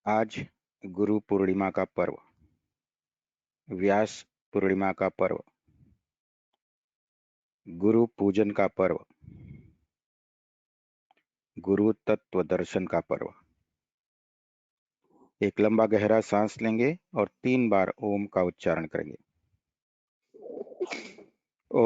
आज गुरु पूर्णिमा का पर्व, व्यास पूर्णिमा का पर्व, गुरु पूजन का पर्व, गुरु तत्व दर्शन का पर्व। एक लंबा गहरा सांस लेंगे और 3 बार ओम का उच्चारण करेंगे। ओ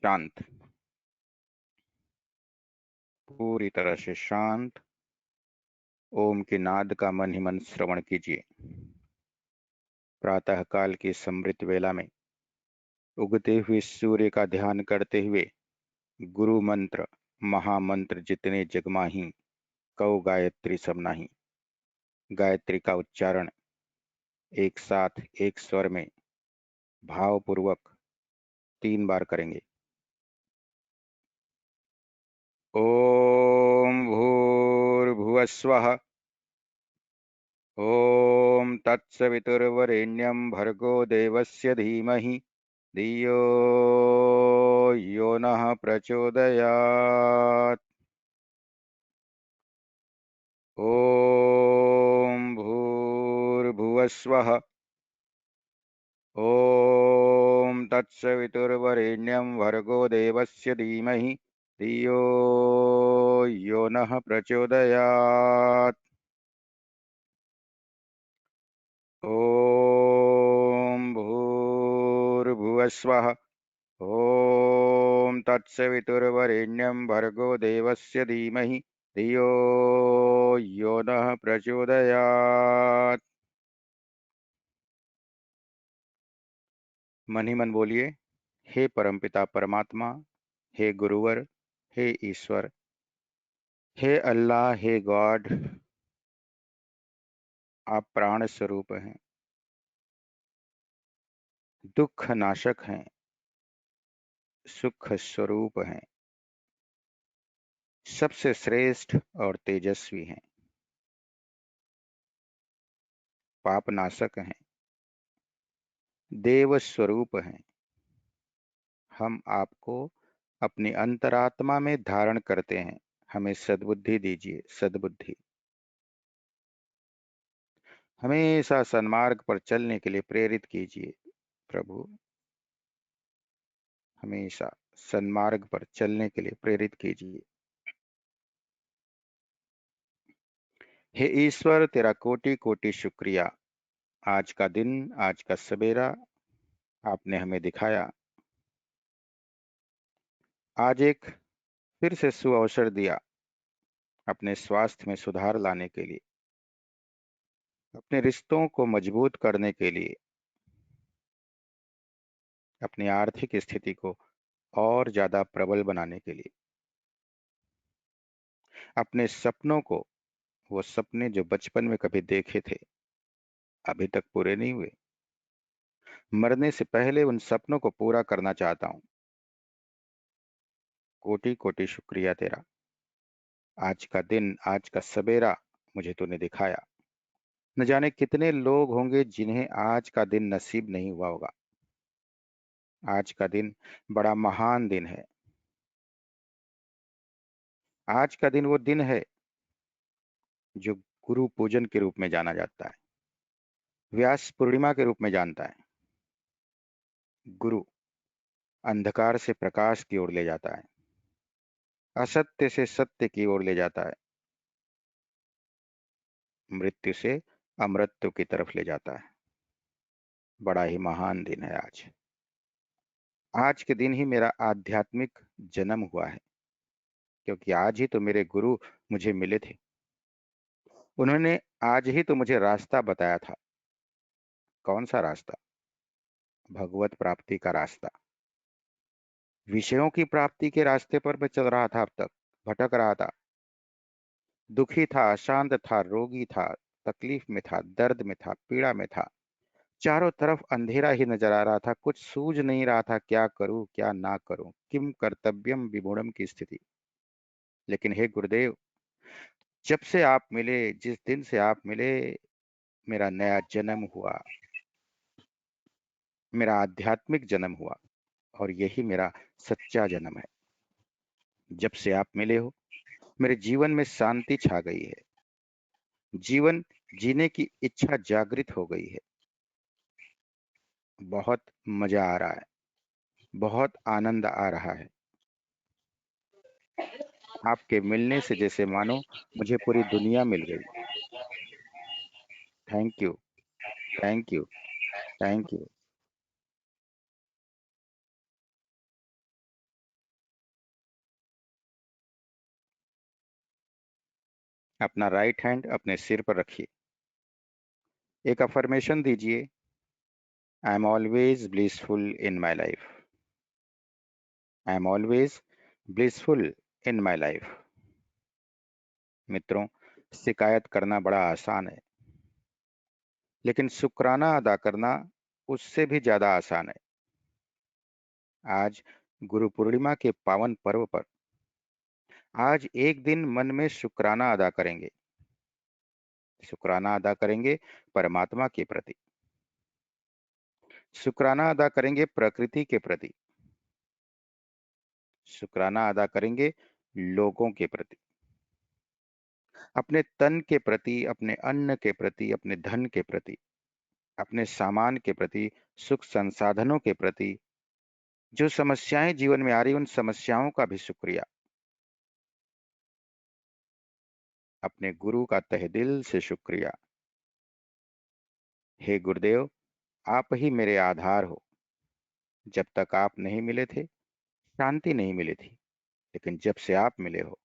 शांत, पूरी तरह से शांत। ओम के नाद का मन ही मन श्रवण कीजिए। प्रातः काल की समृत वेला में उगते हुए सूर्य का ध्यान करते हुए गुरु मंत्र, महामंत्र जितने जगमाही, कौ गायत्री सब नाही, गायत्री का उच्चारण एक साथ एक स्वर में भावपूर्वक 3 बार करेंगे। ओम भूर्भुवस्वः। ओम तत्सवितुर्वरेण्यं भर्गो देवस्य धीमहि धियो यो नः प्रचोदयात्। ओम भूर्भुवस्वः। ओम तत्सवितुर्वरेण्यं भर्गो देवस्य धीमहि धियो यो नः प्रचोदयात्। ओम भूर्भुवस्वः। ओम तत्सवितुर्वरेण्यं भर्गो देवस्य धीमहि धियो यो नः प्रचोदयात्। मन ही मन बोलिए, हे परमपिता परमात्मा, हे गुरुवर, हे ईश्वर, हे अल्लाह, हे गॉड, आप प्राण स्वरूप हैं, दुख नाशक हैं, सुख स्वरूप हैं, सबसे श्रेष्ठ और तेजस्वी हैं, पाप नाशक हैं, देव स्वरूप हैं। हम आपको अपनी अंतरात्मा में धारण करते हैं। हमें सद्बुद्धि दीजिए, सद्बुद्धि। हमेशा सन्मार्ग पर चलने के लिए प्रेरित कीजिए प्रभु। हमेशा सन्मार्ग पर चलने के लिए प्रेरित कीजिए। हे ईश्वर, तेरा कोटि कोटि शुक्रिया। आज का दिन, आज का सवेरा आपने हमें दिखाया। आज एक फिर से सुअवसर दिया अपने स्वास्थ्य में सुधार लाने के लिए, अपने रिश्तों को मजबूत करने के लिए, अपनी आर्थिक स्थिति को और ज्यादा प्रबल बनाने के लिए, अपने सपनों को, वो सपने जो बचपन में कभी देखे थे अभी तक पूरे नहीं हुए, मरने से पहले उन सपनों को पूरा करना चाहता हूं। कोटि कोटि शुक्रिया तेरा। आज का दिन, आज का सवेरा मुझे तूने दिखाया। न जाने कितने लोग होंगे जिन्हें आज का दिन नसीब नहीं हुआ होगा। आज का दिन बड़ा महान दिन है। आज का दिन वो दिन है जो गुरु पूजन के रूप में जाना जाता है, व्यास पूर्णिमा के रूप में जानता है। गुरु अंधकार से प्रकाश की ओर ले जाता है, असत्य से सत्य की ओर ले जाता है, मृत्यु से अमृत्यु की तरफ ले जाता है। बड़ा ही महान दिन है आज। आज के दिन ही मेरा आध्यात्मिक जन्म हुआ है, क्योंकि आज ही तो मेरे गुरु मुझे मिले थे। उन्होंने आज ही तो मुझे रास्ता बताया था। कौन सा रास्ता? भगवत प्राप्ति का रास्ता। विषयों की प्राप्ति के रास्ते पर मैं चल रहा था, अब तक भटक रहा था। दुखी था, अशांत था, रोगी था, तकलीफ में था, दर्द में था, पीड़ा में था। चारों तरफ अंधेरा ही नजर आ रहा था, कुछ सूझ नहीं रहा था, क्या करूं क्या ना करूं, किम कर्तव्यम विमूढ़म की स्थिति। लेकिन हे गुरुदेव, जब से आप मिले, जिस दिन से आप मिले, मेरा नया जन्म हुआ, मेरा आध्यात्मिक जन्म हुआ, और यही मेरा सच्चा जन्म है। जब से आप मिले हो, मेरे जीवन में शांति छा गई है। जीवन जीने की इच्छा जागृत हो गई है। बहुत मजा आ रहा है, बहुत आनंद आ रहा है। आपके मिलने से जैसे मानो मुझे पूरी दुनिया मिल गई। Thank you, thank you, thank you. अपना राइट हैंड अपने सिर पर रखिए। एक अफर्मेशन दीजिए। I am always blissful in my life. I am always blissful in my life. मित्रों, शिकायत करना बड़ा आसान है, लेकिन शुक्राना अदा करना उससे भी ज्यादा आसान है। आज गुरु पूर्णिमा के पावन पर्व पर आज एक दिन मन में शुक्राना अदा करेंगे। शुक्राना अदा करेंगे परमात्मा के प्रति। शुक्राना अदा करेंगे प्रकृति के प्रति। शुक्राना अदा करेंगे लोगों के प्रति, अपने तन के प्रति, अपने अन्न के प्रति, अपने धन के प्रति, अपने सामान के प्रति, सुख संसाधनों के प्रति। जो समस्याएं जीवन में आ रही, उन समस्याओं का भी शुक्रिया। अपने गुरु का तहे दिल से शुक्रिया। हे गुरुदेव, आप ही मेरे आधार हो। जब तक आप नहीं मिले थे, शांति नहीं मिली थी, लेकिन जब से आप मिले हो,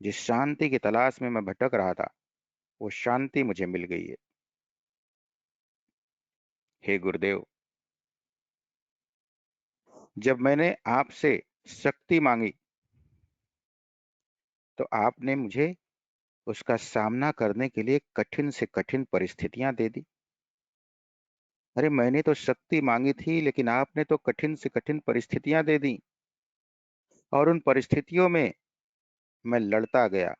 जिस शांति की तलाश में मैं भटक रहा था, वो शांति मुझे मिल गई है। हे गुरुदेव, जब मैंने आपसे शक्ति मांगी, तो आपने मुझे उसका सामना करने के लिए कठिन से कठिन परिस्थितियां दे दी। अरे, मैंने तो शक्ति मांगी थी, लेकिन आपने तो कठिन से कठिन परिस्थितियां दे दी। और उन परिस्थितियों में मैं लड़ता गया,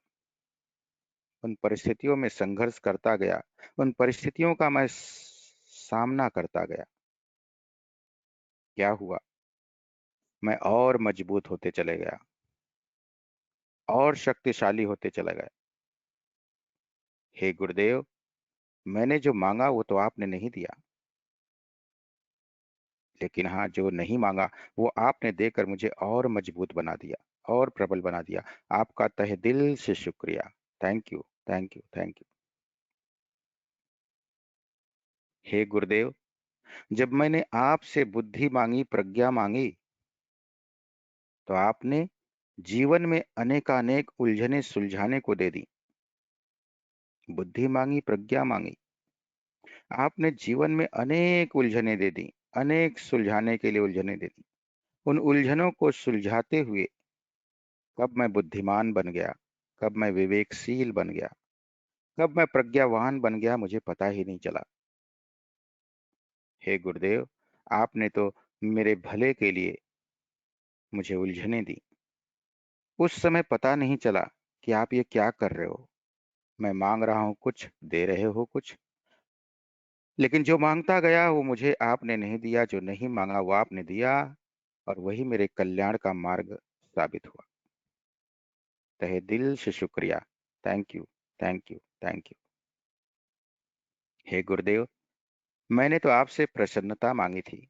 उन परिस्थितियों में संघर्ष करता गया, उन परिस्थितियों का मैं सामना करता गया। क्या हुआ? मैं और मजबूत होते चले गया, और शक्तिशाली होते चला गया। हे गुरुदेव, मैंने जो मांगा वो तो आपने नहीं दिया, लेकिन हाँ, जो नहीं मांगा वो आपने देकर मुझे और मजबूत बना दिया, और प्रबल बना दिया। आपका तहे दिल से शुक्रिया। Thank you, thank you, thank you. हे गुरुदेव, जब मैंने आपसे बुद्धि मांगी, प्रज्ञा मांगी, तो आपने जीवन में अनेकानेक उलझने सुलझाने को दे दी। बुद्धि मांगी, प्रज्ञा मांगी, आपने जीवन में अनेक उलझने दे दी, अनेक सुलझाने के लिए उलझने दे दी। उन उलझनों को सुलझाते हुए कब मैं बुद्धिमान बन गया, कब मैं विवेकशील बन गया, कब मैं प्रज्ञावान बन गया, मुझे पता ही नहीं चला। हे गुरुदेव, आपने तो मेरे भले के लिए मुझे उलझने दी। उस समय पता नहीं चला कि आप ये क्या कर रहे हो। मैं मांग रहा हूं कुछ, दे रहे हो कुछ, लेकिन जो मांगता गया वो मुझे आपने नहीं दिया, जो नहीं मांगा वो आपने दिया, और वही मेरे कल्याण का मार्ग साबित हुआ। तहे दिल से शुक्रिया। Thank you, thank you, thank you. हे गुरुदेव, मैंने तो आपसे प्रसन्नता मांगी थी,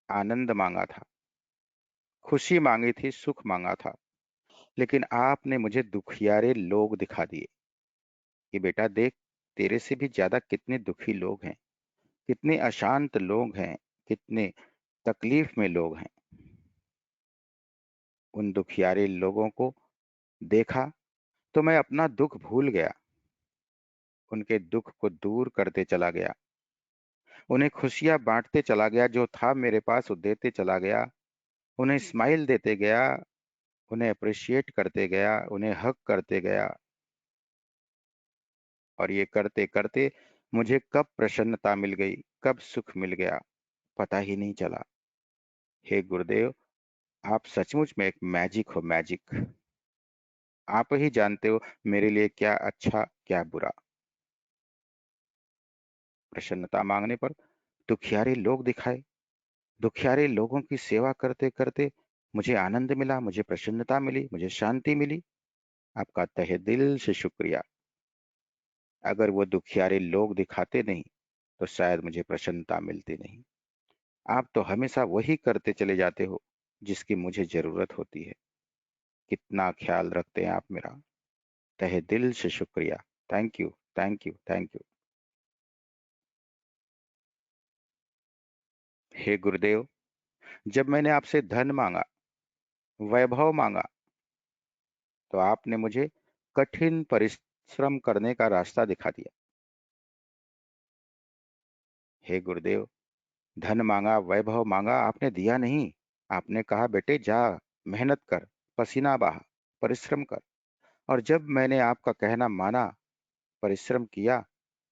आनंद मांगा था, खुशी मांगी थी, सुख मांगा था, लेकिन आपने मुझे दुखियारे लोग दिखा दिए। कि बेटा देख, तेरे से भी ज्यादा कितने दुखी लोग हैं, कितने अशांत लोग हैं, कितने तकलीफ में लोग हैं। उन दुखियारे लोगों को देखा तो मैं अपना दुख भूल गया, उनके दुख को दूर करते चला गया, उन्हें खुशियां बांटते चला गया, जो था मेरे पास वो देते चला गया, उन्हें स्माइल देते गया, उन्हें अप्रिशिएट करते गया, उन्हें हक करते गया। और ये करते करते मुझे कब प्रसन्नता मिल गई, कब सुख मिल गया, पता ही नहीं चला। हे गुरुदेव, आप सचमुच में एक मैजिक हो, मैजिक। आप ही जानते हो मेरे लिए क्या अच्छा क्या बुरा। प्रसन्नता मांगने पर दुखियारे लोग दिखाए, दुखियारे लोगों की सेवा करते करते मुझे आनंद मिला, मुझे प्रसन्नता मिली, मुझे शांति मिली। आपका तहे दिल से शुक्रिया। अगर वो दुखियारे लोग दिखाते नहीं तो शायद मुझे प्रसन्नता मिलती नहीं। आप तो हमेशा वही करते चले जाते हो जिसकी मुझे जरूरत होती है। कितना ख्याल रखते हैं आप मेरा। तहे दिल से शुक्रिया। Thank you, thank you, thank you. हे गुरुदेव, जब मैंने आपसे धन मांगा, वैभव मांगा, तो आपने मुझे कठिन परिश्रम करने का रास्ता दिखा दिया। हे गुरुदेव, धन मांगा, वैभव मांगा, आपने दिया नहीं। आपने कहा बेटे जा, मेहनत कर, पसीना बहा, परिश्रम कर। और जब मैंने आपका कहना माना, परिश्रम किया,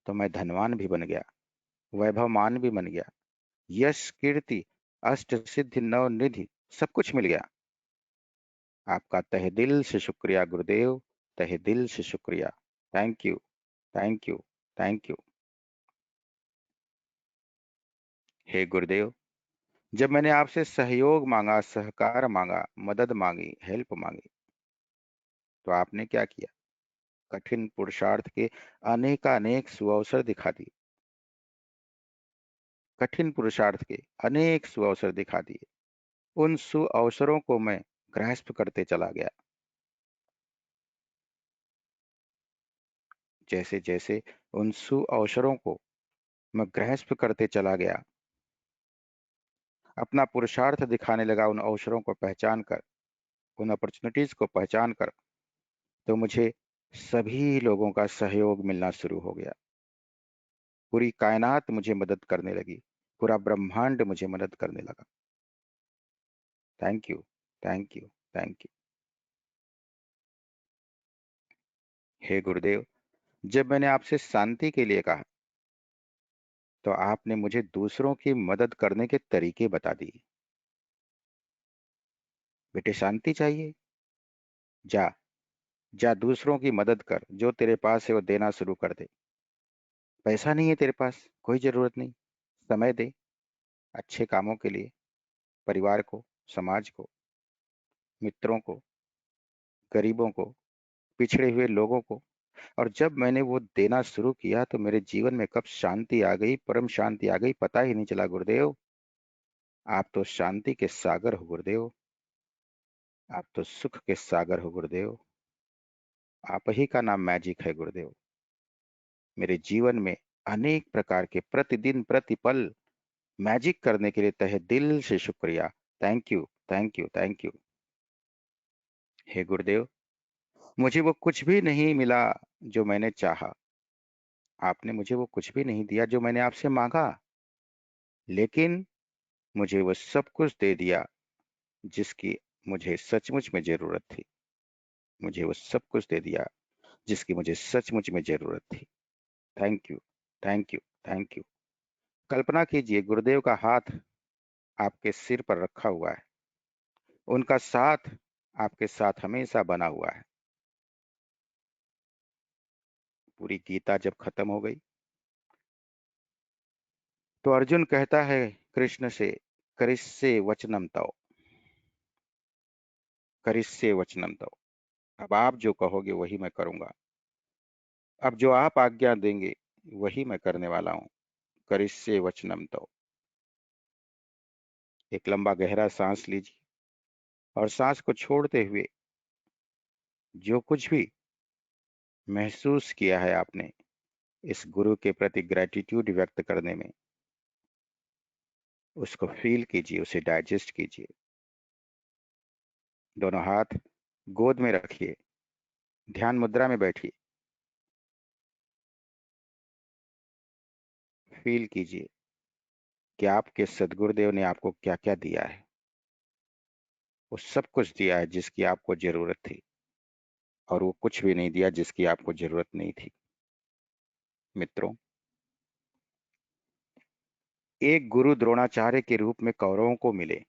तो मैं धनवान भी बन गया, वैभवमान भी बन गया। यश कीर्ति अष्ट सिद्धि नव निधि सब कुछ मिल गया। आपका तहे दिल से शुक्रिया गुरुदेव, तहे दिल से शुक्रिया। Thank you, thank you, thank you. हे गुरुदेव, जब मैंने आपसे सहयोग मांगा, सहकार मांगा, मदद मांगी, हेल्प मांगी, तो आपने क्या किया? कठिन पुरुषार्थ के अनेकानेक सुअवसर दिखा दिए। कठिन पुरुषार्थ के अनेक सुअवसर दिखा दिए। उन सुअवसरों को मैं ग्रास्प करते चला गया। जैसे जैसे उन सुअवसरों को मैं ग्रहस्थ करते चला गया, अपना पुरुषार्थ दिखाने लगा, उन अवसरों को पहचान कर, उन अपॉर्चुनिटीज को पहचान कर, तो मुझे सभी लोगों का सहयोग मिलना शुरू हो गया। पूरी कायनात मुझे मदद करने लगी, पूरा ब्रह्मांड मुझे मदद करने लगा। Thank you, thank you, thank you. हे गुरुदेव, जब मैंने आपसे शांति के लिए कहा, तो आपने मुझे दूसरों की मदद करने के तरीके बता दिए। बेटे शांति चाहिए, जा, जा दूसरों की मदद कर, जो तेरे पास है वो देना शुरू कर दे। पैसा नहीं है तेरे पास, कोई जरूरत नहीं, समय दे अच्छे कामों के लिए, परिवार को, समाज को, मित्रों को, गरीबों को, पिछड़े हुए लोगों को। और जब मैंने वो देना शुरू किया तो मेरे जीवन में कब शांति आ गई, परम शांति आ गई, पता ही नहीं चला। गुरुदेव, आप तो शांति के सागर हो गुरुदेव, आप तो सुख के सागर हो गुरुदेव। आप ही का नाम मैजिक है गुरुदेव। मेरे जीवन में अनेक प्रकार के प्रतिदिन प्रतिपल मैजिक करने के लिए तहे दिल से शुक्रिया। Thank you, thank you, thank you. हे गुरुदेव, मुझे वो कुछ भी नहीं मिला जो मैंने चाहा, आपने मुझे वो कुछ भी नहीं दिया जो मैंने आपसे मांगा, लेकिन मुझे वो सब कुछ दे दिया जिसकी मुझे सचमुच में जरूरत थी। मुझे वो सब कुछ दे दिया जिसकी मुझे सचमुच में जरूरत थी। Thank you, thank you, thank you. कल्पना कीजिए गुरुदेव का हाथ आपके सिर पर रखा हुआ है, उनका साथ आपके साथ हमेशा बना हुआ है। पूरी गीता जब खत्म हो गई तो अर्जुन कहता है कृष्ण से, करिष्ये वचनम तव, करिष्ये वचनम तव। अब आप जो कहोगे वही मैं करूंगा, अब जो आप आज्ञा देंगे वही मैं करने वाला हूं। करिष्ये वचनम तव। एक लंबा गहरा सांस लीजिए और सांस को छोड़ते हुए जो कुछ भी महसूस किया है आपने इस गुरु के प्रति ग्रेटिट्यूड व्यक्त करने में, उसको फील कीजिए, उसे डाइजेस्ट कीजिए। दोनों हाथ गोद में रखिए, ध्यान मुद्रा में बैठिए, फील कीजिए कि आपके सदगुरुदेव ने आपको क्या क्या दिया है। वो सब कुछ दिया है जिसकी आपको जरूरत थी, और वो कुछ भी नहीं दिया जिसकी आपको जरूरत नहीं थी। मित्रों, एक गुरु द्रोणाचार्य के रूप में कौरवों को मिले।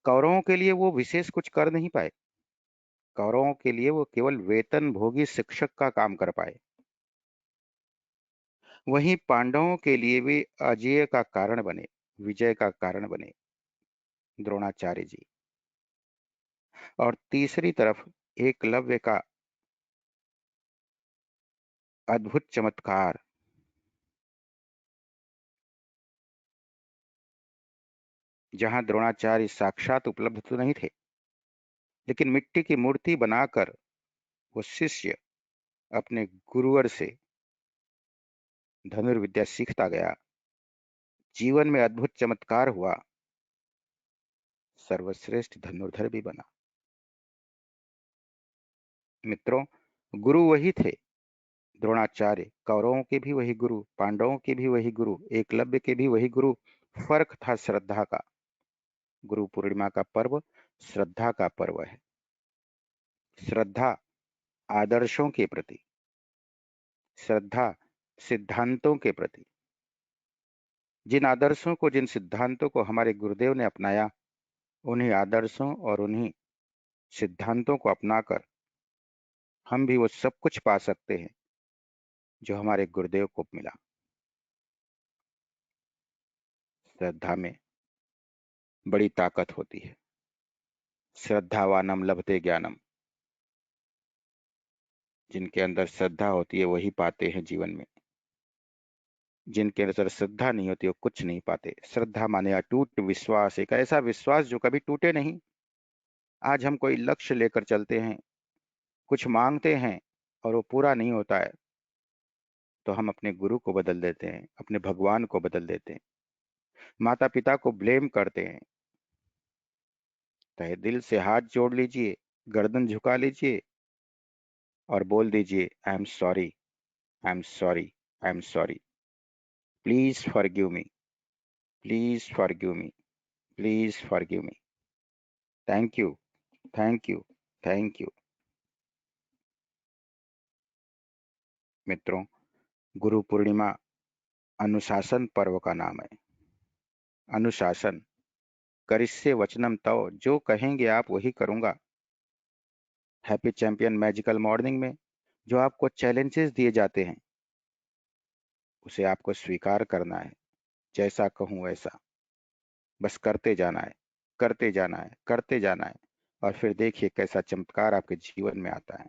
कौरवों के लिए वो विशेष कुछ कर नहीं पाए, कौरवों के लिए वो केवल वेतन भोगी शिक्षक का काम कर पाए। वहीं पांडवों के लिए भी अजय का कारण बने, विजय का कारण बने द्रोणाचार्य जी। और तीसरी तरफ एकलव्य का अद्भुत चमत्कार, जहां द्रोणाचार्य साक्षात उपलब्ध तो नहीं थे, लेकिन मिट्टी की मूर्ति बनाकर वो शिष्य अपने गुरुवर से धनुर्विद्या सीखता गया। जीवन में अद्भुत चमत्कार हुआ, सर्वश्रेष्ठ धनुर्धर भी बना। मित्रों, गुरु वही थे, द्रोणाचार्य, कौरवों के भी वही गुरु, पांडवों के भी वही गुरु, एकलव्य के भी वही गुरु। फर्क था श्रद्धा का। गुरु पूर्णिमा का पर्व श्रद्धा का पर्व है। श्रद्धा आदर्शों के प्रति, श्रद्धा सिद्धांतों के प्रति। जिन आदर्शों को, जिन सिद्धांतों को हमारे गुरुदेव ने अपनाया, उन्हीं आदर्शों और उन्हीं सिद्धांतों को अपनाकर हम भी वो सब कुछ पा सकते हैं जो हमारे गुरुदेव को मिला। श्रद्धा में बड़ी ताकत होती है। श्रद्धावानम लभते ज्ञानम। जिनके अंदर श्रद्धा होती है वही पाते हैं जीवन में। जिनके अंदर श्रद्धा नहीं होती वो कुछ नहीं पाते। श्रद्धा माने अटूट विश्वास, एक ऐसा विश्वास जो कभी टूटे नहीं। आज हम कोई लक्ष्य लेकर चलते हैं, कुछ मांगते हैं और वो पूरा नहीं होता है, तो हम अपने गुरु को बदल देते हैं, अपने भगवान को बदल देते हैं, माता पिता को ब्लेम करते हैं। तहे दिल से हाथ जोड़ लीजिए, गर्दन झुका लीजिए और बोल दीजिए, I am sorry, I am sorry, I am sorry. Please forgive me, please forgive me, please forgive me. Thank you, thank you, thank you. मित्रों, गुरु पूर्णिमा अनुशासन पर्व का नाम है। अनुशासन, करिष्ये वचनम तव, जो कहेंगे आप वही करूंगा। हैप्पी चैंपियन मैजिकल मॉर्निंग में जो आपको चैलेंजेस दिए जाते हैं, उसे आपको स्वीकार करना है। जैसा कहूं वैसा, बस करते जाना है, करते जाना है, करते जाना है। और फिर देखिए कैसा चमत्कार आपके जीवन में आता है।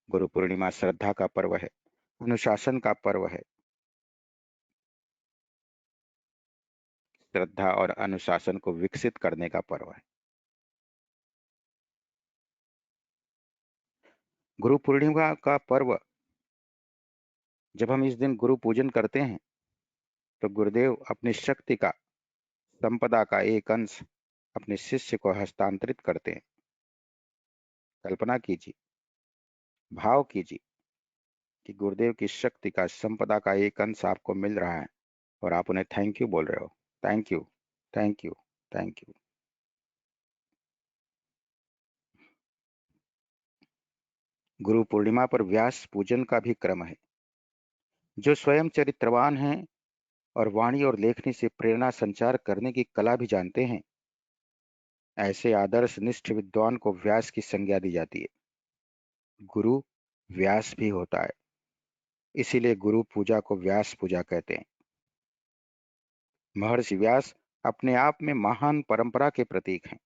गुरु पूर्णिमा श्रद्धा का पर्व है, अनुशासन का पर्व है। श्रद्धा और अनुशासन को विकसित करने का पर्व है। गुरु पूर्णिमा का पर्व, जब हम इस दिन गुरु पूजन करते हैं, तो गुरुदेव अपनी शक्ति का, संपदा का एक अंश अपने शिष्य को हस्तांतरित करते हैं। कल्पना कीजिए, भाव कीजिए कि गुरुदेव की शक्ति का, संपदा का एक अंश आपको मिल रहा है और आप उन्हें थैंक यू बोल रहे हो। Thank you, thank you, thank you. Guru Purnima पर व्यास पूजन का भी क्रम है। जो स्वयं चरित्रवान हैं और वाणी और लेखनी से प्रेरणा संचार करने की कला भी जानते हैं, ऐसे आदर्श निष्ठ विद्वान को व्यास की संज्ञा दी जाती है। गुरु व्यास भी होता है, इसीलिए गुरु पूजा को व्यास पूजा कहते हैं। महर्षि व्यास अपने आप में महान परंपरा के प्रतीक हैं।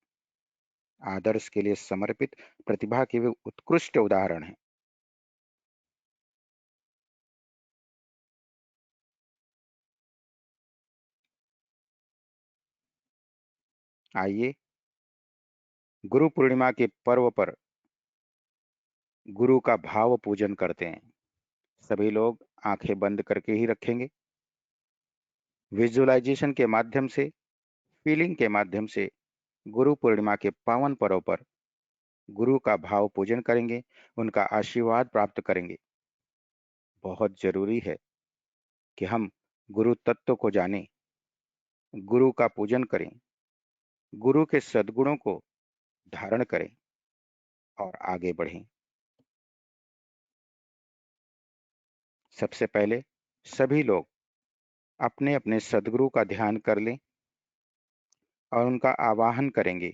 आदर्श के लिए समर्पित प्रतिभा के वे उत्कृष्ट उदाहरण हैं। आइए गुरु पूर्णिमा के पर्व पर गुरु का भाव पूजन करते हैं। सभी लोग आंखें बंद करके ही रखेंगे। विजुअलाइजेशन के माध्यम से, फीलिंग के माध्यम से गुरु पूर्णिमा के पावन पर्व पर गुरु का भाव पूजन करेंगे, उनका आशीर्वाद प्राप्त करेंगे। बहुत जरूरी है कि हम गुरु तत्व को जानें, गुरु का पूजन करें, गुरु के सद्गुणों को धारण करें और आगे बढ़ें। सबसे पहले सभी लोग अपने अपने सद्गुरु का ध्यान कर लें और उनका आवाहन करेंगे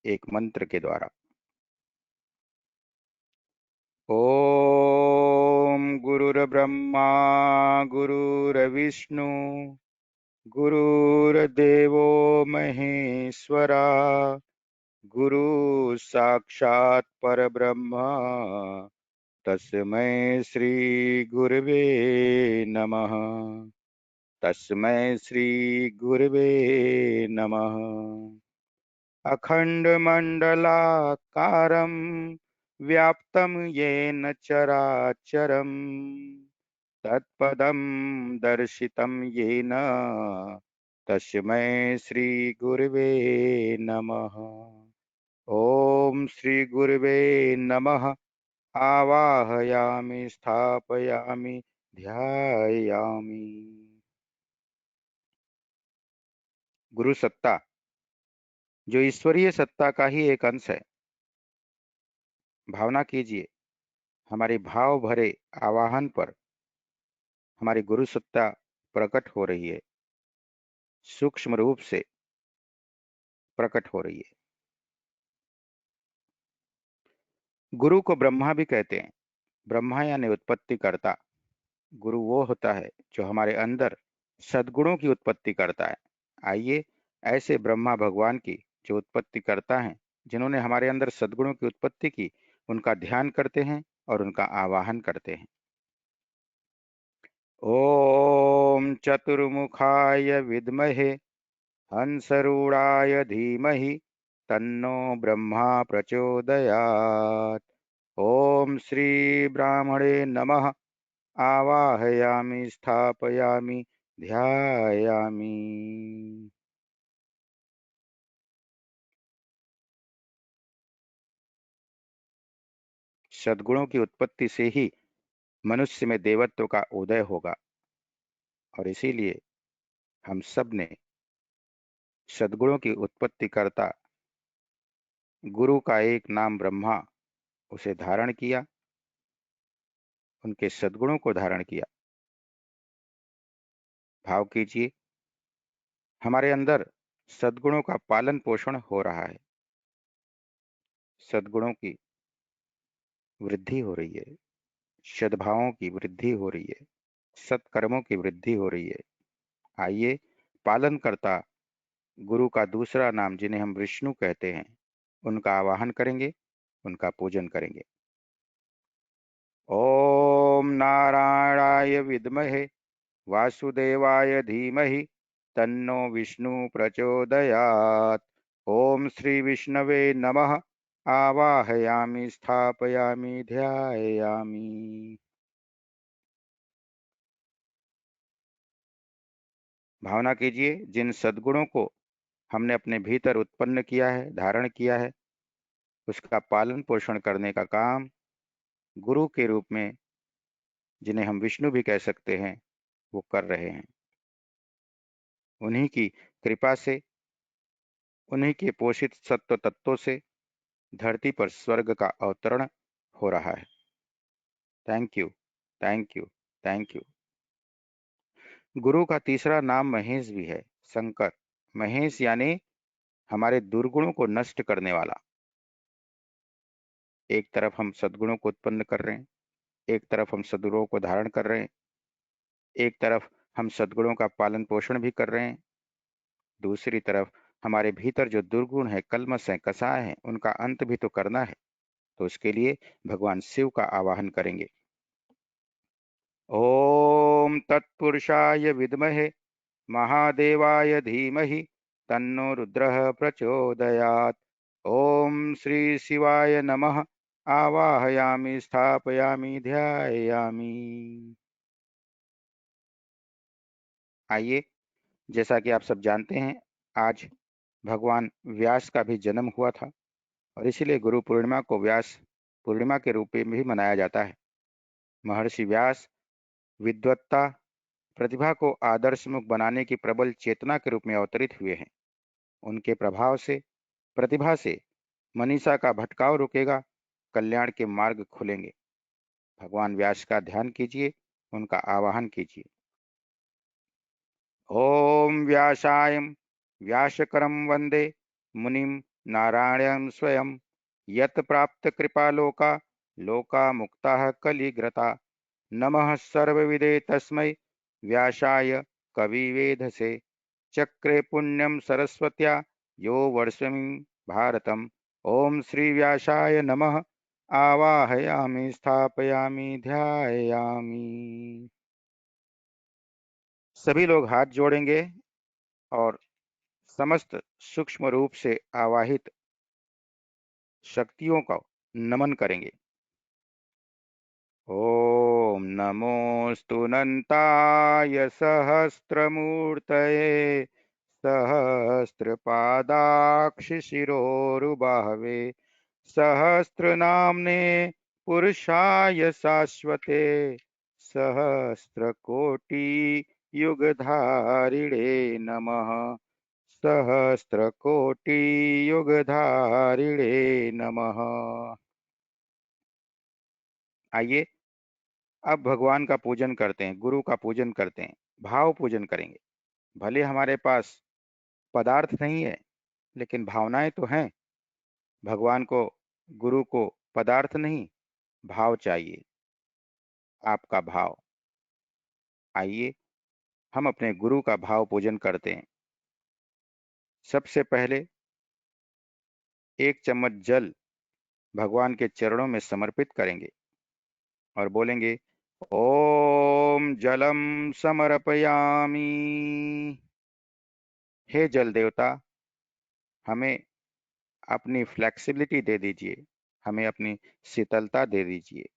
एक मंत्र के द्वारा। ओम गुरुर्ब्रह्मा गुरुर्विष्णु गुरुर्देवो महेश्वरा गुरु साक्षात् परब्रह्म तस्मै श्री गुरवे नमः। तस्मै श्री गुरवे नमः। अखण्डमण्डलाकारं व्याप्तं येन चराचरं तत्पदं दर्शितं येन तस्मै श्रीगुरवे नमः। ॐ श्रीगुरवे नमः। आवाहयामि, स्थापयामि, ध्यायामि। गुरु सत्ता जो ईश्वरीय सत्ता का ही एक अंश है। भावना कीजिए, हमारे भाव भरे आवाहन पर हमारी गुरु सत्ता प्रकट हो रही है, सूक्ष्म रूप से प्रकट हो रही है। गुरु को ब्रह्मा भी कहते हैं। ब्रह्मा यानी उत्पत्ति करता। गुरु वो होता है जो हमारे अंदर सद्गुणों की उत्पत्ति करता है। आइए ऐसे ब्रह्मा भगवान की जो उत्पत्ति करता है, जिन्होंने हमारे अंदर सद्गुणों की उत्पत्ति की, उनका ध्यान करते हैं और उनका आवाहन करते हैं। ओम चतुर्मुखाय विद्महे हंसरूढ़ाय धीमहि तन्नो ब्रह्मा प्रचोदयात्। ओम श्री ब्राह्मणे नमः। आवाहयामि, स्थापयामि, ध्यायामि। सद्गुणों की उत्पत्ति से ही मनुष्य में देवत्व का उदय होगा और इसीलिए हम सब ने सद्गुणों की उत्पत्ति करता गुरु का एक नाम ब्रह्मा, उसे धारण किया, उनके सद्गुणों को धारण किया। भाव कीजिए, हमारे अंदर सद्गुणों का पालन पोषण हो रहा है, सद्गुणों की वृद्धि हो रही है, सद्भावों की वृद्धि हो रही है, सत्कर्मों की वृद्धि हो रही है। आइए पालन करता गुरु का दूसरा नाम, जिन्हें हम विष्णु कहते हैं, उनका आवाहन करेंगे, उनका पूजन करेंगे। ओम नारायणाय विद्महे वासुदेवाय धीमहि तन्नो विष्णु प्रचोदयात्। ओम श्री विष्णवे नमः। आवाहयामि, स्थापयामि, ध्यायामि। भावना कीजिए, जिन सद्गुणों को हमने अपने भीतर उत्पन्न किया है, धारण किया है, उसका पालन पोषण करने का काम गुरु के रूप में, जिन्हें हम विष्णु भी कह सकते हैं, वो कर रहे हैं। उन्हीं की कृपा से, उन्हीं के पोषित सत्व तत्वों से धरती पर स्वर्ग का अवतरण हो रहा है। Thank you, thank you, thank you. गुरु का तीसरा नाम महेश भी है, शंकर। महेश यानी हमारे दुर्गुणों को नष्ट करने वाला। एक तरफ हम सद्गुणों को उत्पन्न कर रहे हैं, एक तरफ हम सद्गुणों को धारण कर रहे हैं, एक तरफ हम सद्गुणों का पालन पोषण भी कर रहे हैं, दूसरी तरफ हमारे भीतर जो दुर्गुण है, कल्मश है, कसाय है, उनका अंत भी तो करना है। तो उसके लिए भगवान शिव का आवाहन करेंगे। ओम तत्पुरुषाय विद्महे महादेवाय धीमहि तन्नो रुद्रः प्रचोदयात्। ओम श्री शिवाय नमः। आवाहयामि स्थापयामि ध्यायामि। आइए, जैसा कि आप सब जानते हैं, आज भगवान व्यास का भी जन्म हुआ था और इसीलिए गुरु पूर्णिमा को व्यास पूर्णिमा के रूप में भी मनाया जाता है। महर्षि व्यास विद्वत्ता, प्रतिभा को आदर्शमुख बनाने की प्रबल चेतना के रूप में अवतरित हुए हैं। उनके प्रभाव से, प्रतिभा से मनीषा का भटकाव रुकेगा, कल्याण के मार्ग खुलेंगे। भगवान व्यास का ध्यान कीजिए, उनका आवाहन कीजिए। ओम व्यासाय व्यासकरम वंदे मुनिम नारायणं स्वयं। यत प्राप्त कृपा लोका लोका मुक्ता कलिग्रता। नमः सर्वविदे तस्मै व्यासाय कविवेधसे। चक्रे पुण्यम सरस्वत्या यो वर्षमिं भारतम। ओम श्री व्यासाय नमः। आवाहयामि स्थापयामि ध्यायामि। सभी लोग हाथ जोड़ेंगे और समस्त सूक्ष्म रूप से आवाहित शक्तियों का नमन करेंगे। ओम नमोस्तुनंताय सहस्रमूर्तये सहस्रपादाक्षिशिरोरुबाहवे सहस्रनाम्ने पुरुषाय शाश्वते सहस्रकोटि युगधारिणे नमः। सहस्रकोटि युगधारिणे नमः। आइए, अब भगवान का पूजन करते हैं, गुरु का पूजन करते हैं, भाव पूजन करेंगे। भले हमारे पास पदार्थ नहीं है, लेकिन भावनाएं तो हैं। भगवान को, गुरु को पदार्थ नहीं, भाव चाहिए। आपका भाव। आइए, हम अपने गुरु का भाव पूजन करते हैं। सबसे पहले एक चम्मच जल भगवान के चरणों में समर्पित करेंगे और बोलेंगे, ओम जलम समर्पयामि। हे जल देवता, हमें अपनी फ्लेक्सिबिलिटी दे दीजिए, हमें अपनी शीतलता दे दीजिए।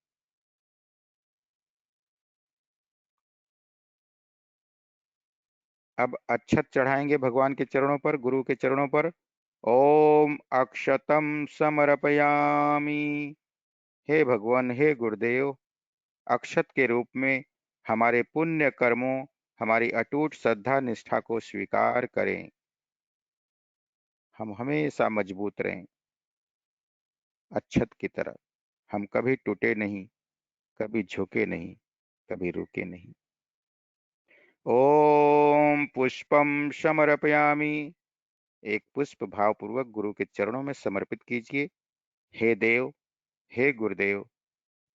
अब अक्षत चढ़ाएंगे भगवान के चरणों पर, गुरु के चरणों पर। ओम अक्षतम समर्पयामि। हे भगवान, हे गुरुदेव, अक्षत के रूप में हमारे पुण्य कर्मों, हमारी अटूट श्रद्धा निष्ठा को स्वीकार करें। हम हमेशा मजबूत रहें, अक्षत की तरह। हम कभी टूटे नहीं, कभी झुके नहीं, कभी रुके नहीं। ओम पुष्पम समर्पयामि। एक पुष्प भावपूर्वक गुरु के चरणों में समर्पित कीजिए। हे देव, हे गुरुदेव,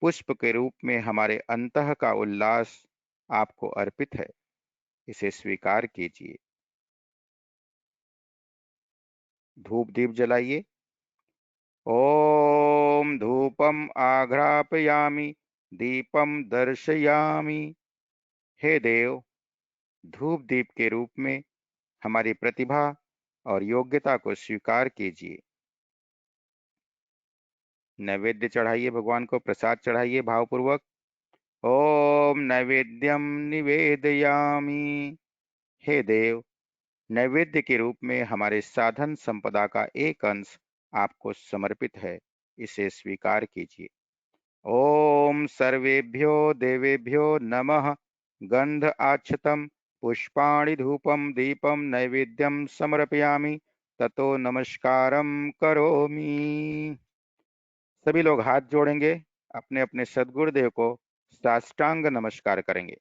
पुष्प के रूप में हमारे अंतः का उल्लास आपको अर्पित है, इसे स्वीकार कीजिए। धूप दीप जलाइए। ओम धूपम आघ्रापयामि दीपम दर्शयामि। हे देव, धूप दीप के रूप में हमारी प्रतिभा और योग्यता को स्वीकार कीजिए। नैवेद्य चढ़ाइए, भगवान को प्रसाद चढ़ाइए भावपूर्वक। ओम नैवेद्यम निवेदयामि। हे देव, नैवेद्य के रूप में हमारे साधन संपदा का एक अंश आपको समर्पित है, इसे स्वीकार कीजिए। ओम सर्वेभ्यो देवेभ्यो नमः। गंध आच्छतम पुष्पाणि धूपम दीपम नैवेद्यम समर्पयामि ततो नमस्कारम करोमि। सभी लोग हाथ जोड़ेंगे, अपने अपने सद्गुरुदेव को साष्टांग नमस्कार करेंगे।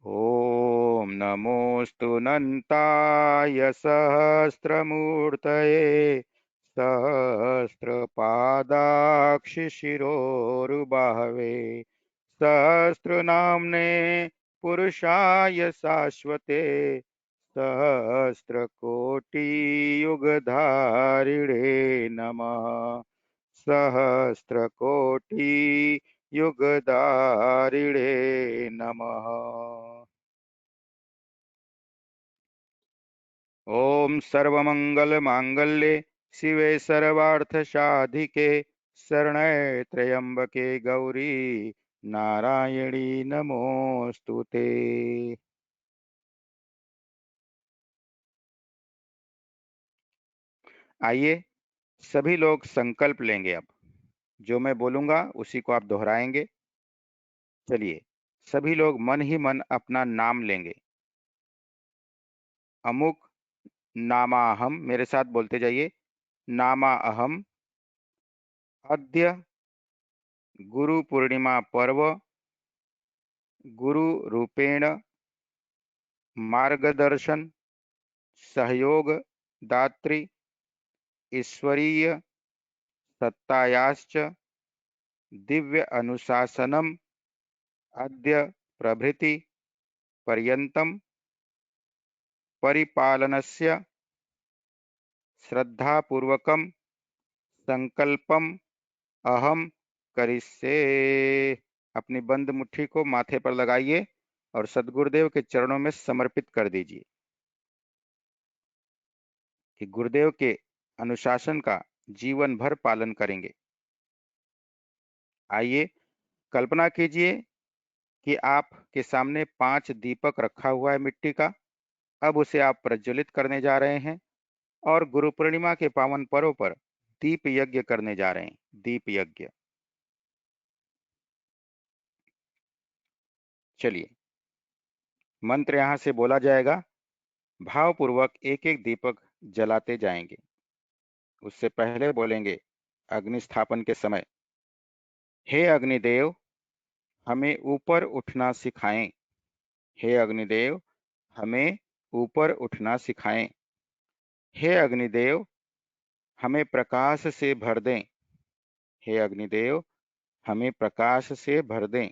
ओम नमोस्तु नन्ताय सहस्रमूर्तये सहस्रपादाक्षिशिरोरुबाहवे सहस्रनाम्ने पुरुषाय शाश्वते सहस्रकोटियुगधारिणे नमः। सहस्रकोटि युगधारिणे नमः। ओम सर्वमंगल मांगल्ये शिवे सर्वार्थ साधिके शरण्ये त्र्यंबके गौरी नारायणी नमोस्तुते। आइए सभी लोग संकल्प लेंगे। अब जो मैं बोलूंगा उसी को आप दोहराएंगे। चलिए सभी लोग मन ही मन अपना नाम लेंगे। अमुक नामाहम, मेरे साथ बोलते जाइए। नामाअहम अद्य गुरु पूर्णिमा पर्व गुरु रूपेण मार्गदर्शन सहयोग दात्री ईश्वरीय सत्तायाश्च दिव्य अनुशासनम अद्य प्रभृति पर्यन्तं परिपालनस्य श्रद्धापूर्वकं संकल्पम अहम करिष्ये। अपनी बंद मुट्ठी को माथे पर लगाइए और सदगुरुदेव के चरणों में समर्पित कर दीजिए कि गुरुदेव के अनुशासन का जीवन भर पालन करेंगे। आइए कल्पना कीजिए कि आपके सामने 5 दीपक रखा हुआ है मिट्टी का। अब उसे आप प्रज्वलित करने जा रहे हैं और गुरु पूर्णिमा के पावन पर्व पर दीप यज्ञ करने जा रहे हैं। दीप यज्ञ। चलिए मंत्र यहां से बोला जाएगा, भावपूर्वक एक एक दीपक जलाते जाएंगे। उससे पहले बोलेंगे अग्नि स्थापन के समय, हे अग्निदेव हमें ऊपर उठना सिखाएं। हे अग्निदेव हमें ऊपर उठना सिखाएं। हे अग्निदेव हमें प्रकाश से भर दें। हे अग्निदेव हमें प्रकाश से भर दें।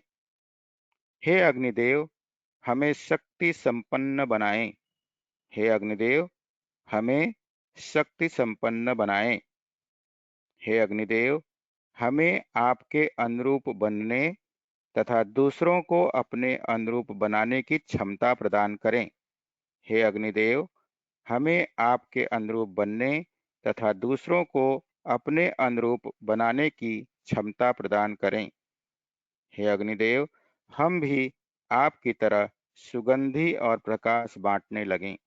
हे अग्निदेव हमें शक्ति संपन्न बनाएं। हे अग्निदेव हमें शक्ति संपन्न बनाएं। हे अग्निदेव हमें आपके अनुरूप बनने तथा दूसरों को अपने अनुरूप बनाने की क्षमता प्रदान करें। हे अग्निदेव हमें आपके अनुरूप बनने तथा दूसरों को अपने अनुरूप बनाने की क्षमता प्रदान करें। हे अग्निदेव हम भी आपकी तरह सुगंधि और प्रकाश बांटने लगें।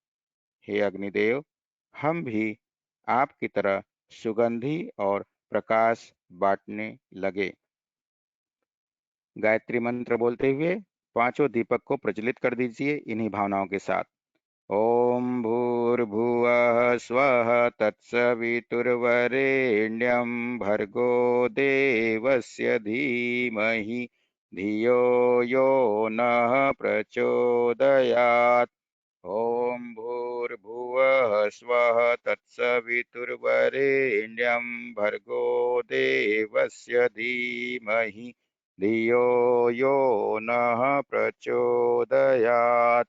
हे अग्निदेव हम भी आपकी तरह सुगंधि और प्रकाश बांटने लगे। गायत्री मंत्र बोलते हुए पांचों दीपक को प्रज्वलित कर दीजिए इन्हीं भावनाओं के साथ। ओम भूर्भुवः स्वः तत्सवितुर्वरेण्यं भर्गो देवस्य धीमहि धियो यो नः प्रचोदयात्। ओम भूर्भुवः स्वः तत्सवितुर्वरेण्यं भर्गो देवस्य धीमहि धियो यो नः प्रचोदयात्।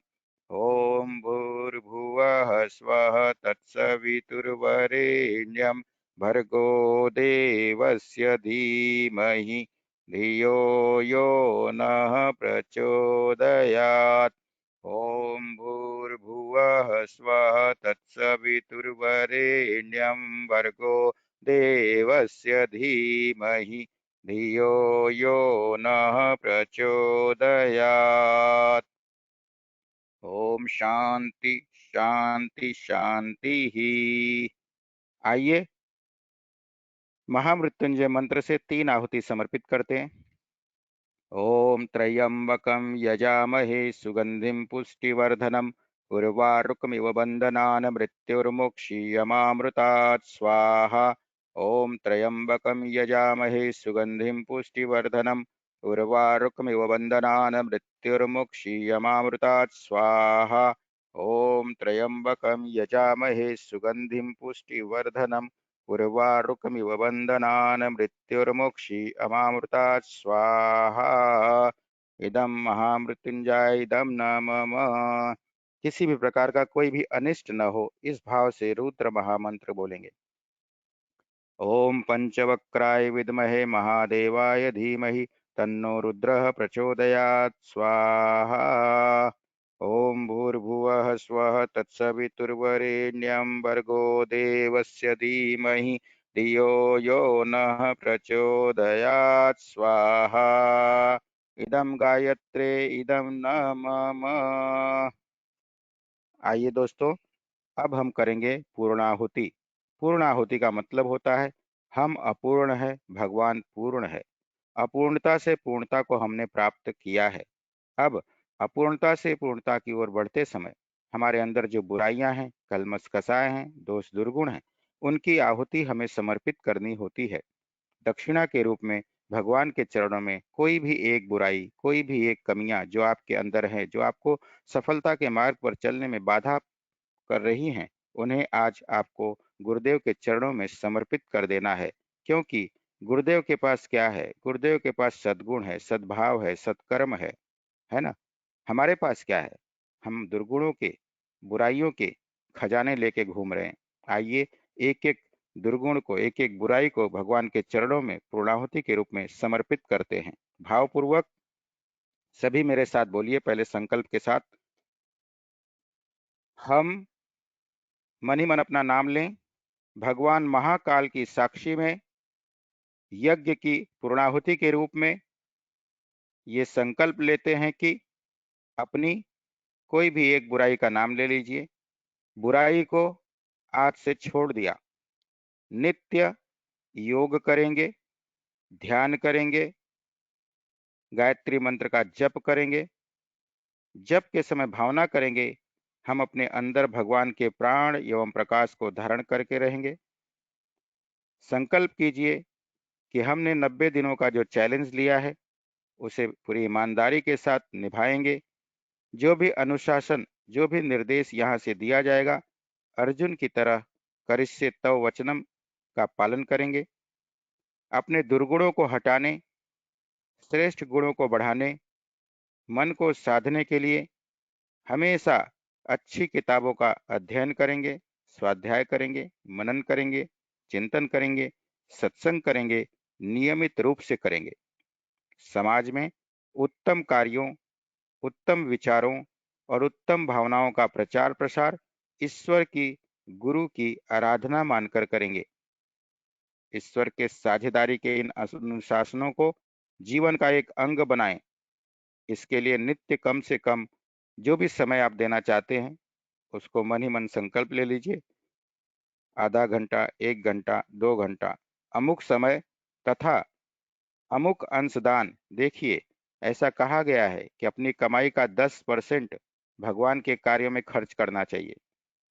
ओम भूर्भुवः स्वः तत्सवितुर्वरेण्यं भर्गो देवस्य धीमहि धियो यो नः प्रचोदयात्। ओम भूर्भुवः स्वः तत्सवितुर्वरेण्यं भर्गो देवस्य धीमहि धियो यो नः प्रचोदयात्। ओम शांति शांति शांति ही। आइए महामृत्युंजय मंत्र से 3 आहुति समर्पित करते हैं। ओम त्र्यंबकं यजामहे सुगंधिं पुष्टिवर्धनम् उर्वारुकमिव बन्धनान् मृत्युर्मुक्षीयमामृतात् स्वाहा। ओम त्र्यंबकं यजामहे सुगंधिं पुष्टिवर्धनम् उर्वारुकमिव बन्धनान् मृत्युर्मुक्षीयमामृतात् स्वाहा। ओम त्र्यंबकं यजामहे सुगंधिं पुष्टिवर्धनम् उर्वारुकमिव बन्धनान् मृत्युर्मुक्षी अमामृतात् स्वाहा। इदं महामृत्युंजय इदं न मम। किसी भी प्रकार का कोई भी अनिष्ट न हो, इस भाव से रुद्र महामंत्र बोलेंगे। ओम पंचवक्राय विद्महे महादेवाय धीमहि तन्नो रुद्रः प्रचोदयात् स्वाहा। ओम भूर्भुवः स्वः तत्सवितुर्वरेण्यं भर्गो देवस्य धीमहि धियो यो नः प्रचोदयात् स्वाहा। इदं गायत्रे इदं न मम। आइए दोस्तों, अब हम करेंगे पूर्णाहुति। पूर्णाहुति का मतलब होता है हम अपूर्ण है, भगवान पूर्ण है। अपूर्णता से पूर्णता को हमने प्राप्त किया है। अब अपूर्णता से पूर्णता की ओर बढ़ते समय हमारे अंदर जो बुराइयां हैं, कलमश कसाय हैं, दोष दुर्गुण हैं, उनकी आहुति हमें समर्पित करनी होती है। दक्षिणा के रूप में भगवान के चरणों में कोई भी एक बुराई, कोई भी एक कमियां जो आपके अंदर है, जो आपको सफलता के मार्ग पर चलने में बाधा कर रही हैं, उन्हें आज आपको गुरुदेव के चरणों में समर्पित कर देना है। क्योंकि गुरुदेव के पास क्या है? गुरुदेव के पास सद्गुण है, सद्भाव है, सत्कर्म है ना? हमारे पास क्या है? हम दुर्गुणों के, बुराइयों के खजाने लेके घूम रहे हैं। आइए एक एक दुर्गुण को, एक एक बुराई को भगवान के चरणों में पूर्णाहुति के रूप में समर्पित करते हैं। भावपूर्वक सभी मेरे साथ बोलिए, पहले संकल्प के साथ। हम मन ही मन अपना नाम लें। भगवान महाकाल की साक्षी में यज्ञ की पूर्णाहुति के रूप में ये संकल्प लेते हैं कि अपनी कोई भी एक बुराई का नाम ले लीजिए। बुराई को आज से छोड़ दिया। नित्य योग करेंगे, ध्यान करेंगे, गायत्री मंत्र का जप करेंगे। जप के समय भावना करेंगे हम अपने अंदर भगवान के प्राण एवं प्रकाश को धारण करके रहेंगे। संकल्प कीजिए कि हमने 90 दिनों का जो चैलेंज लिया है उसे पूरी ईमानदारी के साथ निभाएंगे। जो भी अनुशासन, जो भी निर्देश यहाँ से दिया जाएगा, अर्जुन की तरह करिष्ये तव वचनम का पालन करेंगे। अपने दुर्गुणों को हटाने, श्रेष्ठ गुणों को बढ़ाने, मन को साधने के लिए हमेशा अच्छी किताबों का अध्ययन करेंगे, स्वाध्याय करेंगे, मनन करेंगे, चिंतन करेंगे, सत्संग करेंगे, नियमित रूप से करेंगे। समाज में उत्तम कार्यों, उत्तम विचारों और उत्तम भावनाओं का प्रचार प्रसार ईश्वर की, गुरु की आराधना मानकर करेंगे। ईश्वर के साझेदारी के इन अनुशासनों को जीवन का एक अंग बनाएं। इसके लिए नित्य कम से कम जो भी समय आप देना चाहते हैं उसको मन ही मन संकल्प ले लीजिए। आधा घंटा, 1 घंटा, 2 घंटा, अमुक समय तथा अमुक अंशदान। देखिए, ऐसा कहा गया है कि अपनी कमाई का 10% भगवान के कार्यों में खर्च करना चाहिए।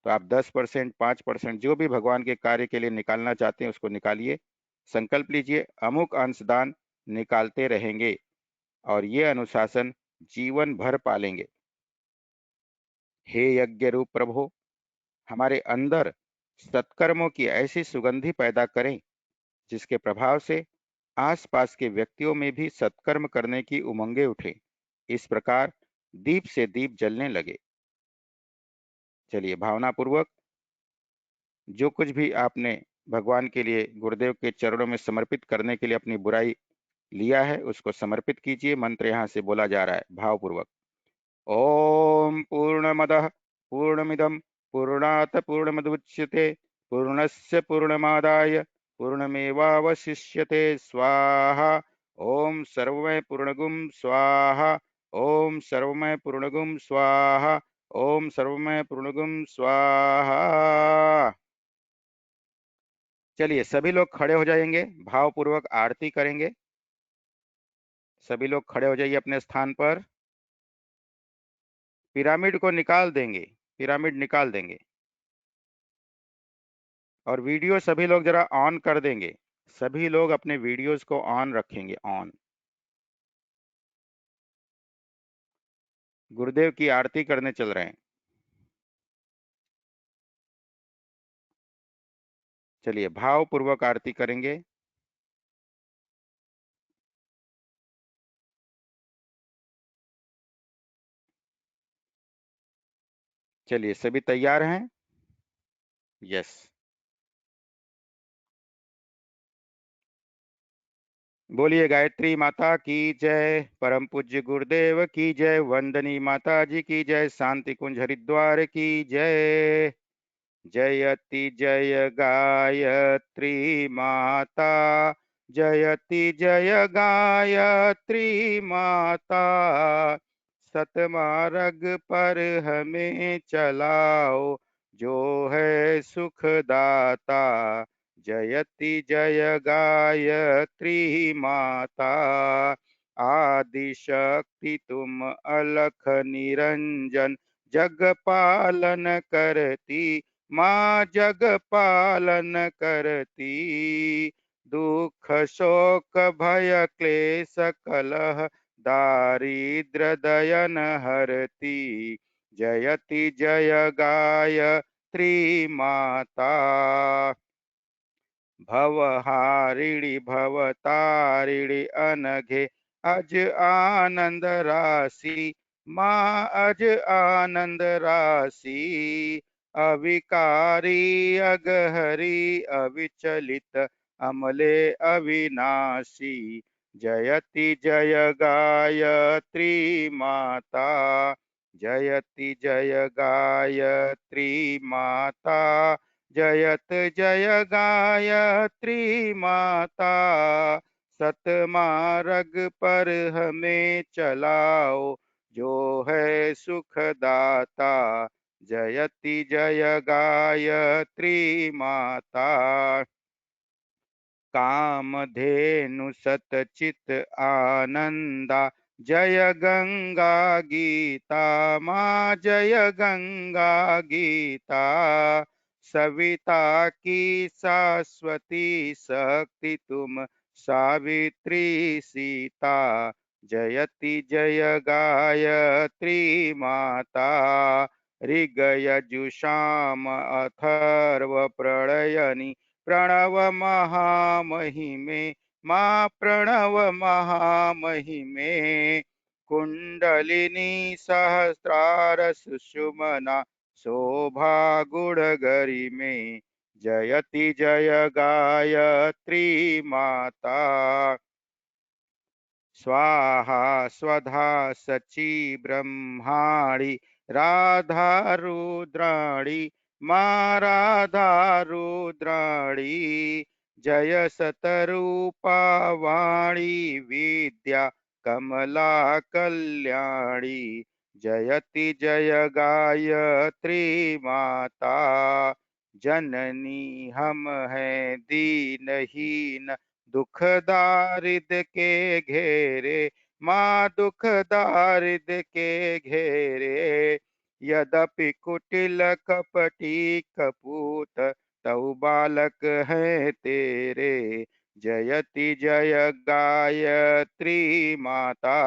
तो आप 10%, 5% जो भी भगवान के कार्य के लिए निकालना चाहते हैं उसको निकालिए। संकल्प लीजिए, अमुक अंशदान निकालते रहेंगे और ये अनुशासन जीवन भर पालेंगे। हे यज्ञ रूप प्रभु, हमारे अंदर सत्कर्मों की ऐसी सुगंधि पैदा करें जिसके प्रभाव से आसपास के व्यक्तियों में भी सत्कर्म करने की उमंगें उठे। इस प्रकार दीप से दीप जलने लगे। चलिए भावना पूर्वक जो कुछ भी आपने भगवान के लिए, गुरुदेव के चरणों में समर्पित करने के लिए अपनी बुराई लिया है उसको समर्पित कीजिए। मंत्र यहाँ से बोला जा रहा है भावपूर्वक। ओम पूर्णमदः पूर्णमिदं पूर्णात् पूर्णमुदच्यते पूर्णस्य पूर्णमादाय पूर्णमेवावशिष्यते स्वाहा। ओम सर्वमय पूर्णगुं स्वाहा। ओम सर्वमय पूर्णगुं स्वाहा। ओम सर्वमय पूर्णगुं स्वाहा। चलिए सभी लोग खड़े हो जाएंगे, भावपूर्वक आरती करेंगे। सभी लोग खड़े हो जाइए अपने स्थान पर। पिरामिड को निकाल देंगे, पिरामिड निकाल देंगे। और वीडियो सभी लोग जरा ऑन कर देंगे। सभी लोग अपने वीडियोस को ऑन रखेंगे, ऑन। गुरुदेव की आरती करने चल रहे हैं। चलिए भावपूर्वक आरती करेंगे। चलिए सभी तैयार हैं? यस। बोलिए गायत्री माता की जय, परम पूज्य गुरुदेव की जय, वंदनी माता जी की जय, शांति कुंज हरिद्वार की जय। जयति जय गायत्री माता, जयति जय गायत्री माता, सतमार्ग पर हमें चलाओ, जो है सुखदाता। जयति जय गायत्री माता, आदि शक्ति तुम अलख निरंजन, जग पालन करती माँ, जग पालन करती। दुख शोक भय क्लेश कलह, दारिद्र दयन हरती। जयति जय गायत्री माता, भवहारिणि भवतारिणि अनघे, अज आनंद राशि माँ, अज आनंद राशि। अविकारी अगहरी अविचलित, अमले अविनाशी। जयति जय गायत्री माता, जयति जय गायत्री माता, जयत जय गायत्री माता। सतमार्ग पर हमें चलाओ, जो है सुखदाता। जयति जय गायत्री माता, कामधेनु सतचित आनंदा। जय गंगा गीता माँ, जय गंगा गीता। सविता की शाश्वती शक्ति तुम, सावित्री सीता। जयति जय गायत्री माता, ऋग यजुषाम अथर्व प्रणयनि, प्रणव महामहिमे माँ, प्रणव महामहिमे। कुंडलिनी सहस्रार सुषुमना, शोभा गुण गरिमे। जयति जय गायत्री माता, स्वाहा स्वधा सची ब्रह्माणि, राधा रुद्राणि माँ, राधा रुद्राणि। जय सतरूपा वाणी विद्या, कमला कल्याणी। जयति जय गायत्री माता, जननी हम हैं दीनहीन, दुख दारिद के घेरे माँ, दुख दारिद के घेरे। यद्यपि कुटिल कपटी कपूत, तऊ बालक है तेरे। जयति जय गायत्री माता,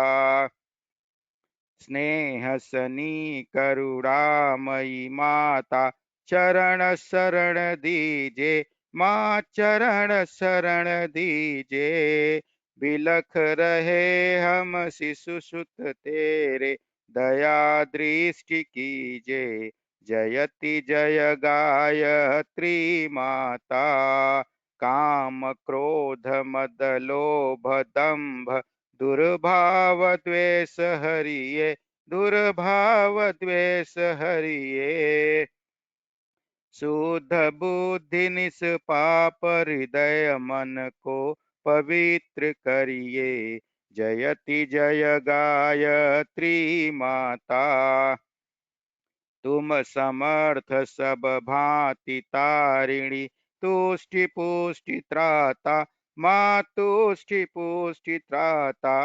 स्नेह सनी करुणामयी माता। चरण शरण दीजे माँ, चरण शरण दीजे। बिलख रहे हम शिशु सुत तेरे, दया दृष्टि कीजे। जयति जय गायत्री माता, काम क्रोध मद लोभ दंभ, दुर्भाव द्वेष हरिये, दुर्भाव द्वेष हरिये। शुद्ध बुद्धि निष्पाप हृदय, मन को पवित्र करिए। जयति जय गायत्री माता, तुम समर्थ सब भांति तारिणी, तुष्टि पुष्टि त्राता माँ, तुष्टि पुष्टि त्राता।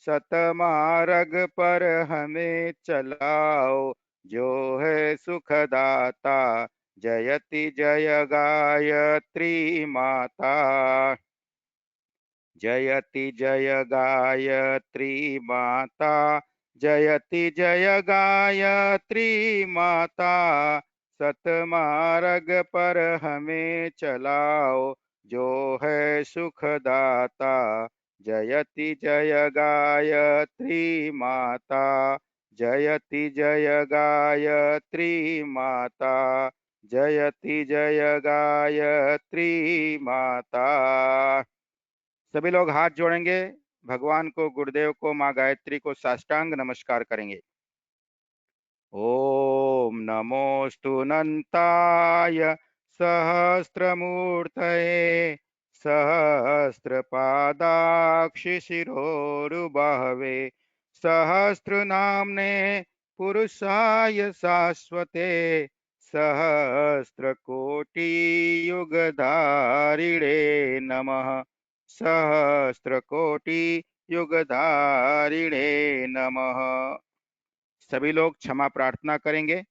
सतमार्ग पर हमें चलाओ, जो है सुखदाता। जयति जय गायत्री माता, जयति जय गायत्री माता, जयति जय गायत्री माता। सतमार्ग पर हमें चलाओ, जो है सुखदाता। जयति जय गायत्री माता, जयति जय गायत्री माता, जयति जय गायत्री माता। सभी लोग हाथ जोड़ेंगे, भगवान को, गुरुदेव को, माँ गायत्री को साष्टांग नमस्कार करेंगे। ओम नमोस्तु नन्ताय सहस्रमूर्तये सहस्रपादाक्षिशिरोरुबाहवे सहस्रनाम्ने पुरुषाय शाश्वते सहस्रकोटियुगधारिणे नमः। सहस्रकोटियुगधारिणे नमः। सभी लोग क्षमा प्रार्थना करेंगे।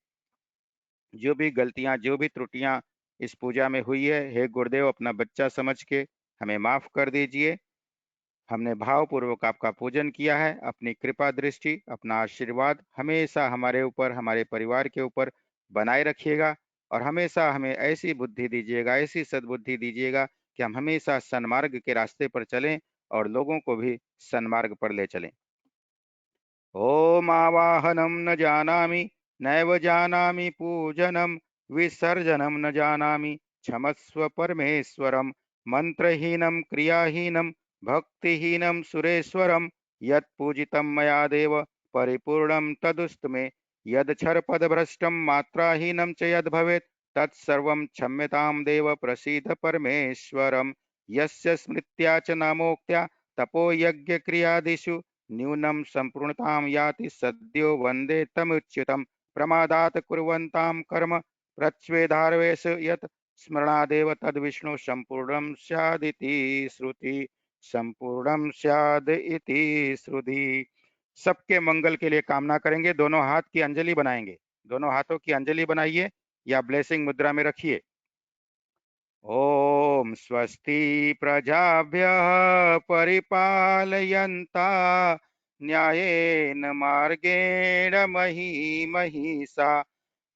जो भी गलतियां, जो भी त्रुटियां इस पूजा में हुई है, हे गुरुदेव अपना बच्चा समझ के हमें माफ कर दीजिए। हमने भावपूर्वक आपका पूजन किया है। अपनी कृपा दृष्टि, अपना आशीर्वाद हमेशा हमारे ऊपर, हमारे परिवार के ऊपर बनाए रखिएगा और हमेशा हमें ऐसी बुद्धि दीजिएगा, ऐसी सद्बुद्धि दीजिएगा कि हम हमेशा सन्मार्ग के रास्ते पर चलें और लोगों को भी सन्मार्ग पर ले चलें। ओम आवाहनम न जानामि नैव जानामि पूजनम विसर्जनम न जानामि क्षमस्व परमेश्वरम मंत्रहीनम क्रियाहीनम भक्तिहीनम सुरेश्वरम यत्पूजितं मया देव परिपूर्णं तदुस्तु मे यदक्षरपदभ्रष्टं मात्राहीनं च यद्भवेत् तत्सर्वं क्षम्यतां देव प्रसीद परमेश्वरम यस्य स्मृत्या च नामोक्त्या तपोयज्ञक्रियादिषु न्यूनं संपूर्णतां याति सद्यो वन्दे तमुच्युतं प्रमादात् कुर्वन्तां कर्म प्रच्वेदारवेश यत् स्मरणादेव तद्विष्णु संपूर्णं स्यादिति श्रुति संपूर्णं स्याद इति श्रुति। सबके मंगल के लिए कामना करेंगे। दोनों हाथ की अंजलि बनाएंगे। दोनों हाथों की अंजलि बनाइए या ब्लेसिंग मुद्रा में रखिए। ओम स्वस्ति प्रजाभ्यः परिपालयन्ता न्यायेन मार्गेण मही महिषा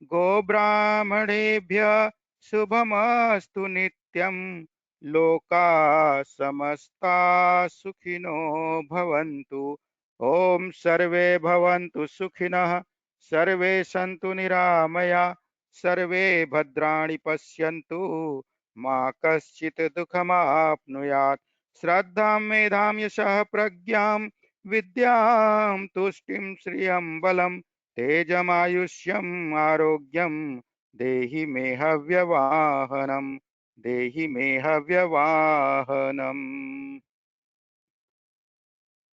गोब्राह्मणेभ्यः शुभमस्तु नित्यं लोकाः समस्ताः सुखिनो भवन्तु। ओम सर्वे भवन्तु सुखिनः सर्वे सन्तु निरामया सर्वे भद्राणि पश्यन्तु मा कश्चित् दुःखमाप्नुयात्। श्रद्धां मेधां यशः प्रज्ञां विद्यां तुष्टिं श्रियं बलं तेजमायुष्यम् आरोग्यं देहि मे हव्यवाहनम् देहि मे हव्यवाहनम्।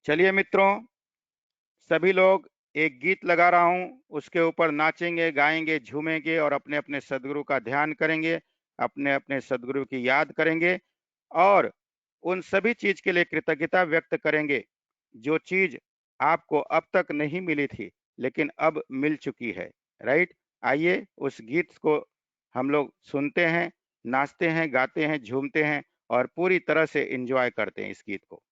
चलिए मित्रों, सभी लोग एक गीत लगा रहा हूं, उसके ऊपर नाचेंगे, गाएंगे, झूमेंगे और अपने अपने सदगुरु का ध्यान करेंगे, अपने अपने सदगुरु की याद करेंगे और उन सभी चीज के लिए कृतज्ञता व्यक्त करेंगे जो चीज आपको अब तक नहीं मिली थी लेकिन अब मिल चुकी है। राइट? आइए उस गीत को हम लोग सुनते हैं, नाचते हैं, गाते हैं, झूमते हैं और पूरी तरह से एंजॉय करते हैं इस गीत को।